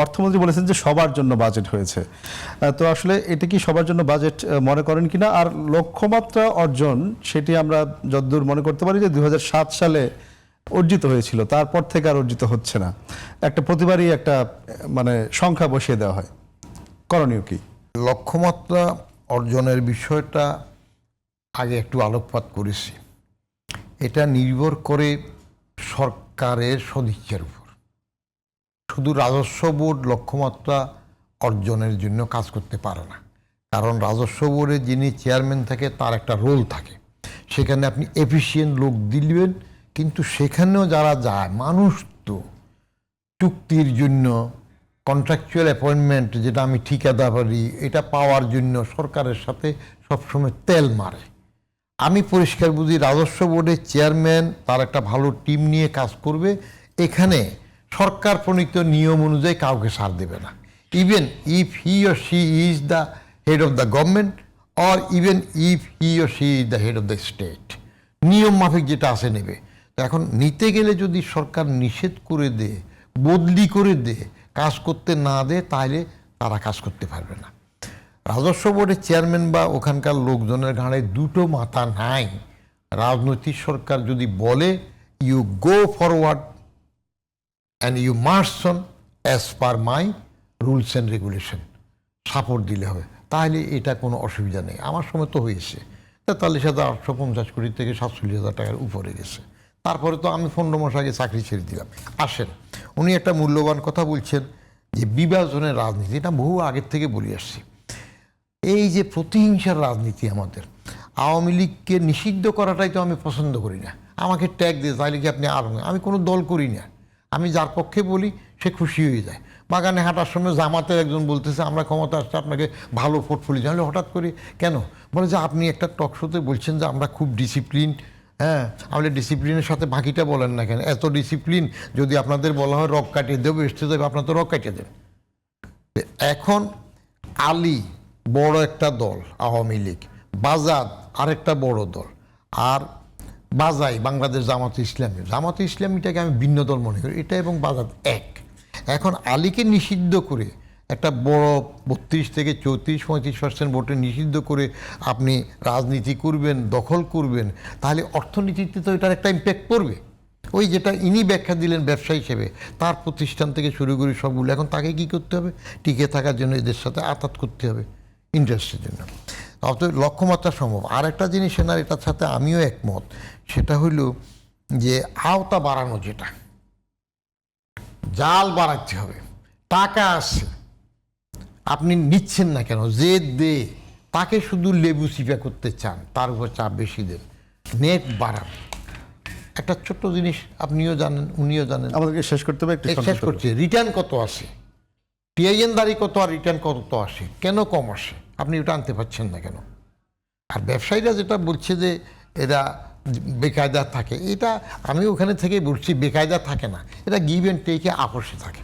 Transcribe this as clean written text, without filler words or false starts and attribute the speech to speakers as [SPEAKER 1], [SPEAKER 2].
[SPEAKER 1] অর্থমন্ত্রী বলেছেন যে সবার জন্য বাজেট হয়েছে। তো আসলে এটা কি সবার জন্য বাজেট মনে করেন কিনা? আর লক্ষ্যমাত্রা অর্জন সেটি আমরা যতদূর মনে করতে পারি যে 2007 সালে অর্জিত হয়েছিল, তারপর থেকে আর অর্জিত হচ্ছে না। একটা প্রতিবারই একটা মানে সংখ্যা বসিয়ে দেওয়া হয়, করণীয় কি?
[SPEAKER 2] লক্ষ্যমাত্রা অর্জনের বিষয়টা আগে একটু আলোকপাত করেছি। এটা নির্ভর করে সরকারের সদিচ্ছার উপর। শুধু রাজস্ব বোর্ড লক্ষ্যমাত্রা অর্জনের জন্য কাজ করতে পারে না, কারণ রাজস্ব বোর্ডে যিনি চেয়ারম্যান থাকে তার একটা রোল থাকে। সেখানে আপনি এফিসিয়েন্ট লোক দিলেন, কিন্তু সেখানেও যারা যায়, মানুষ তো চুক্তির জন্য কন্ট্রাকচুয়াল অ্যাপয়েন্টমেন্ট, যেটা আমি ঠিকাদারি, এটা পাওয়ার জন্য সরকারের সাথে সবসময় তেল মারে। আমি পরিষ্কার বুঝি, রাজস্ব বোর্ডের চেয়ারম্যান তার একটা ভালো টিম নিয়ে কাজ করবে। এখানে সরকার প্রণীত নিয়ম অনুযায়ী কাউকে ছাড় দেবে না, even if he or she is the head of the government, or even if he or she is the head of the state. নিয়ম মাফিক যেটা আছে নেবে। তো এখন নিতে গেলে যদি সরকার নিষেধ করে দেয়, বদলি করে দেয়, কাজ করতে না দেয়, তাহলে তারা কাজ করতে পারবে না। রাজস্ব বোর্ডের চেয়ারম্যান বা ওখানকার লোকজনের ঘাড়ে দুটো মাথা নাই। রাজনৈতিক সরকার যদি বলে you go forward and you march on as per my rules and regulation, support দিলে হবে, তাহলে এটা কোনো অসুবিধা নেই। আমার সময় তো হয়েছে 43,850 কোটি থেকে 47,000 টাকার উপরে গেছে। তারপরে তো আমি 15 মাস আগে চাকরি ছেড়ে দিলাম। আসেন, উনি একটা মূল্যবান কথা বলছেন যে বিভাজনের রাজনীতি, এটা বহু আগের থেকে বলে আসছি। এই যে প্রতিহিংসার রাজনীতি আমাদের, আওয়ামী লীগকে নিষিদ্ধ করাটাই তো আমি পছন্দ করি না। আমাকে ট্যাগ দিয়ে তাহলে কি আপনি আর, আমি কোনো দল করি না, আমি যার পক্ষে বলি সে খুশি হয়ে যায়। বাগানে হাঁটার সময় জামাতের একজন বলতেছে আমরা ক্ষমতা আসছে আপনাকে ভালো পোর্টফোলিও, জানলে হঠাৎ করে কেন বলে যে আপনি একটা টক শোতে বলছেন যে আমরা খুব ডিসিপ্লিন। হ্যাঁ, আমাদের ডিসিপ্লিনের সাথে বাকিটা বলেন না কেন? এত ডিসিপ্লিন যদি আপনাদের বলা হয় রক কাটিয়ে দেবো, এসতে দেবে, আপনার তো রক কাটিয়ে দেন। এখন আলী বড় একটা দল আওয়ামী লীগ, বাজাদ আরেকটা বড় দল, আর বাজাই বাংলাদেশ জামাতে ইসলামী। জামাতে ইসলামীটাকে আমি ভিন্ন দল মনে করি, এটা এবং বাজাদ এক। এখন আলীকে নিষিদ্ধ করে একটা বড় 32 থেকে 34-35% ভোটে নিষিদ্ধ করে আপনি রাজনীতি করবেন, দখল করবেন, তাহলে অর্থনীতিতে তো এটার একটা ইম্প্যাক্ট পড়বে। ওই যেটা ইনি ব্যাখ্যা দিলেন ব্যবসা হিসেবে, তার প্রতিষ্ঠান থেকে শুরু করে সবগুলো, এখন তাকে কি করতে হবে? টিকে থাকার জন্য এদের সাথে আতাত করতে হবে ইন্টারেস্টের জন্য। অতএব লক্ষ্যমাত্রা সম্ভব। আর একটা জিনিস এনার এটার সাথে আমিও একমত, সেটা হইল যে আওতা বাড়ানো, যেটা জাল বাড়াতে হবে। টাকা আছে, আপনি নিচ্ছেন না কেন? যে দে তাকে শুধু লেবু চিপা করতে চান, তার উপর চাপ বেশি দেন, নেট বাড়ান। একটা ছোট্ট জিনিস আপনিও জানেন, উনিও জানেন,
[SPEAKER 1] আমাদেরকে শেষ করতে হবে, একটু
[SPEAKER 2] শেষ করছে। রিটার্ন কত আসে, টিআইএন দাঁড়ি কত, আর রিটার্ন কত আসে, কেন কম আসে? আপনি ওটা আনতে পারছেন না কেন? আর ব্যবসায়ীরা যেটা বলছে যে এরা বেকায়দা থাকে, এটা আমি ওখানে থেকে বলছি বেকায়দা থাকে না, এটা গিভ অ্যান্ড টেকে আপোষে থাকে।